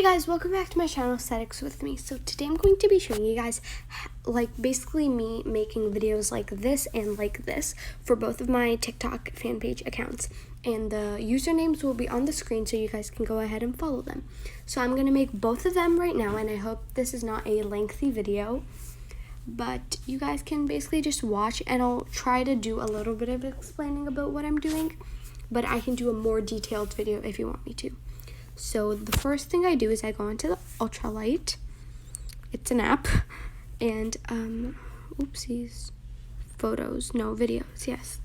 Hey guys, welcome back to my channel, Aesthetics with me. So today I'm going to be showing you guys basically me making videos like this and like this for both of my TikTok fan page accounts. And the usernames will be on the screen so you guys can go ahead and follow them. So I'm going to make both of them right now, and I hope this is not a lengthy video. But you guys can basically just watch, and I'll try to do a little bit of explaining about what I'm doing. But I can do a more detailed video if you want me to. So the first thing I do is I go into the ultralight. It's an app, and oopsies, videos, yes.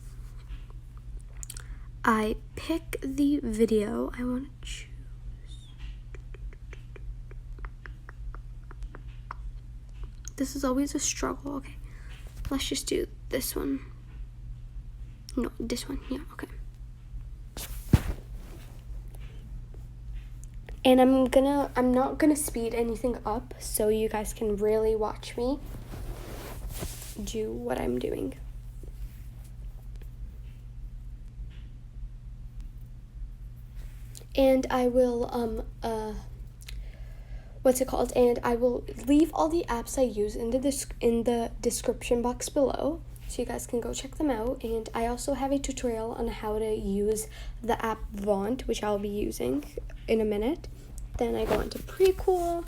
I pick the video I want to choose. This is always a struggle. Okay, let's just do this one. No, this one. Yeah, okay. And I'm not gonna speed anything up so you guys can really watch me do what I'm doing. And I will, and I will leave all the apps I use in the description box below, so you guys can go check them out. And I also have a tutorial on how to use the app Vont, which I'll be using in a minute. Then I go into Prequel,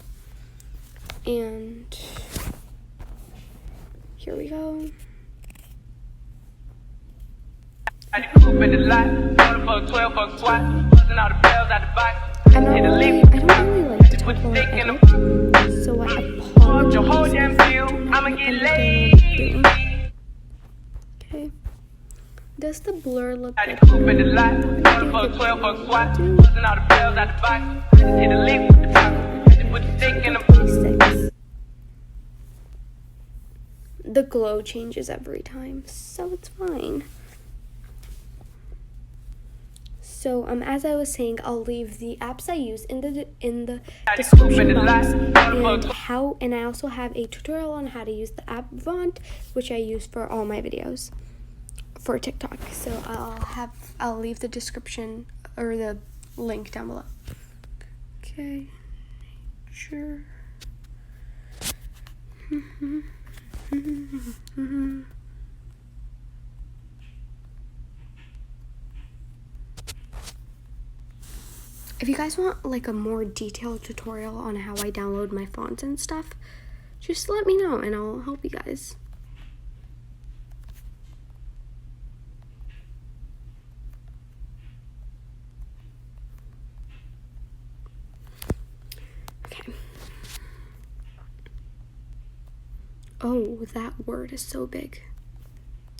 and here we go. I don't really like to talk while I edit, so I apologize. Okay. Does the blur look good? The glow changes every time, so it's fine. So as I was saying, I'll leave the apps I use in the description box, and I also have a tutorial on how to use the app Vont, which I use for all my videos for TikTok. So I'll leave the description or the link down below. Okay, sure. If you guys want like a more detailed tutorial on how I download my fonts and stuff, just let me know and I'll help you guys. Okay. Oh, that word is so big.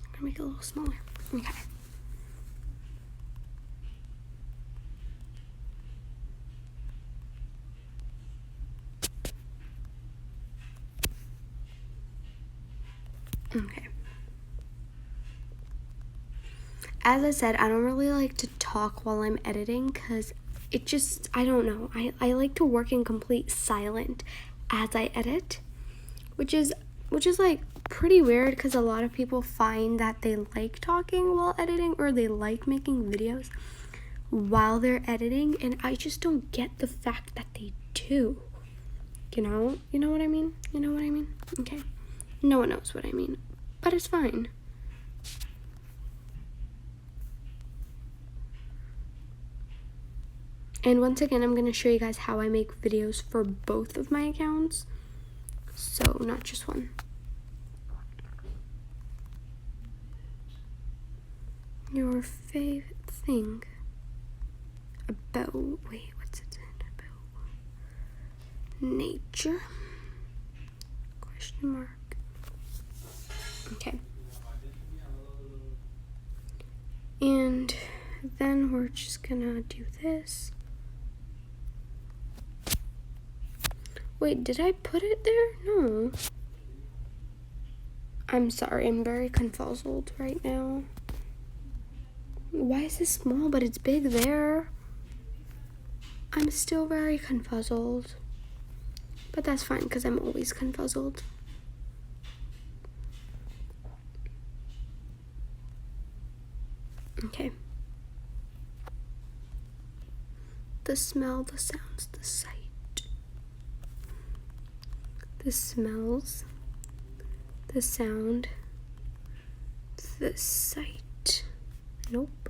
I'm gonna make it a little smaller. Okay. Okay. As I said, I don't really like to talk while I'm editing because it just, I don't know. I like to work in complete silence as I edit, which is like pretty weird because a lot of people find that they like talking while editing, or they like making videos while they're editing, and I just don't get the fact that they do. You know what I mean? You know what I mean? Okay. No one knows what I mean, but it's fine. And once again, I'm going to show you guys how I make videos for both of my accounts, so not just one. Your favorite thing about, what's it about? Nature? Question mark. Okay. And then we're just gonna do this. Wait, did I put it there? No. I'm sorry, I'm very confuzzled right now. Why is this small but it's big there? I'm still very confuzzled. But that's fine because I'm always confuzzled. Okay. The smell, the sounds, the sight. the smells, the sound, the sight. Nope.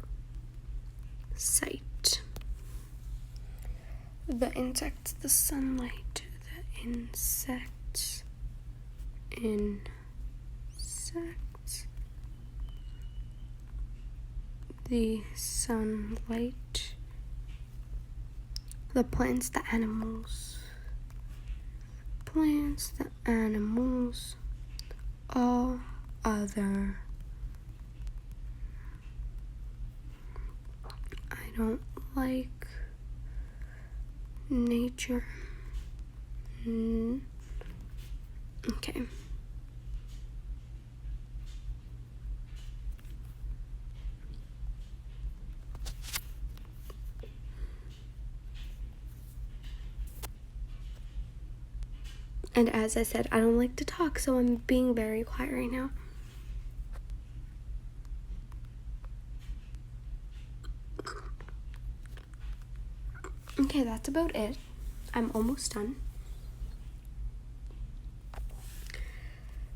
Sight. The insects, the sunlight, the insects. Insects. The sunlight. The plants, the animals. Plants, the animals. All other. I don't like nature. Okay. And as I said, I don't like to talk, so I'm being very quiet right now. Okay, that's about it. I'm almost done.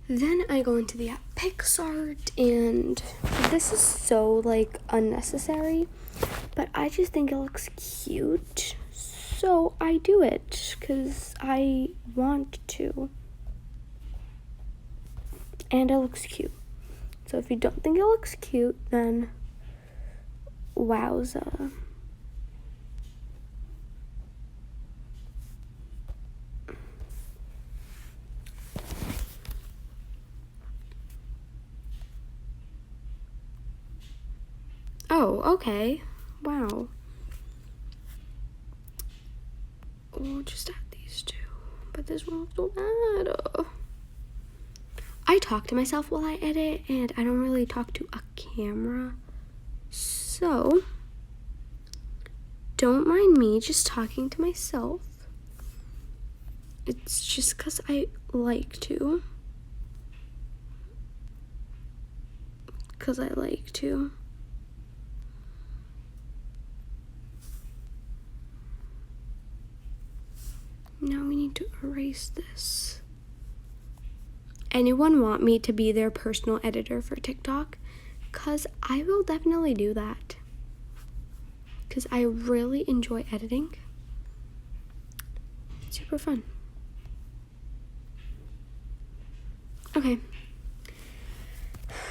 Then I go into the app PicsArt, and this is so like unnecessary, but I just think it looks cute. So I do it because I want to. And it looks cute. So if you don't think it looks cute, then wowza. Oh, okay. Wow. We'll just add these two, but this one will add. I talk to myself while I edit, and I don't really talk to a camera, so don't mind me just talking to myself. It's just because I like to. Now we need to erase this. Anyone want me to be their personal editor for TikTok? Because I will definitely do that. Because I really enjoy editing. It's super fun. Okay.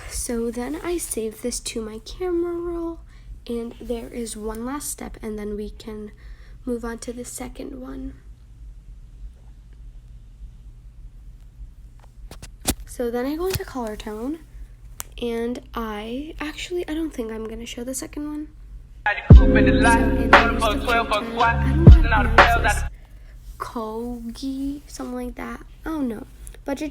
So then I save this to my camera roll. And there is one last step, and then we can move on to the second one. So then I go into colourtone, and I don't think I'm going to show the second one. Kogi, something like that. I don't know. But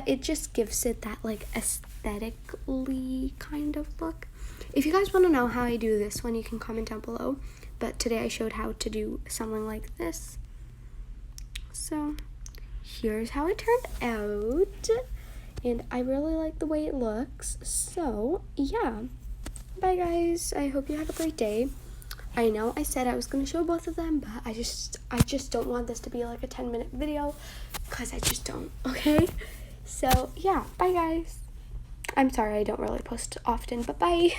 it just gives it that like aesthetically kind of look. If you guys want to know how I do this one, you can comment down below. But today I showed how to do something like this. So here's how it turned out. And I really like the way it looks. So yeah. Bye guys. I hope you have a great day. I know I said I was going to show both of them, but I just don't want this to be like a 10-minute video, because I just don't, okay? So yeah, bye guys. I'm sorry I don't really post often, but bye.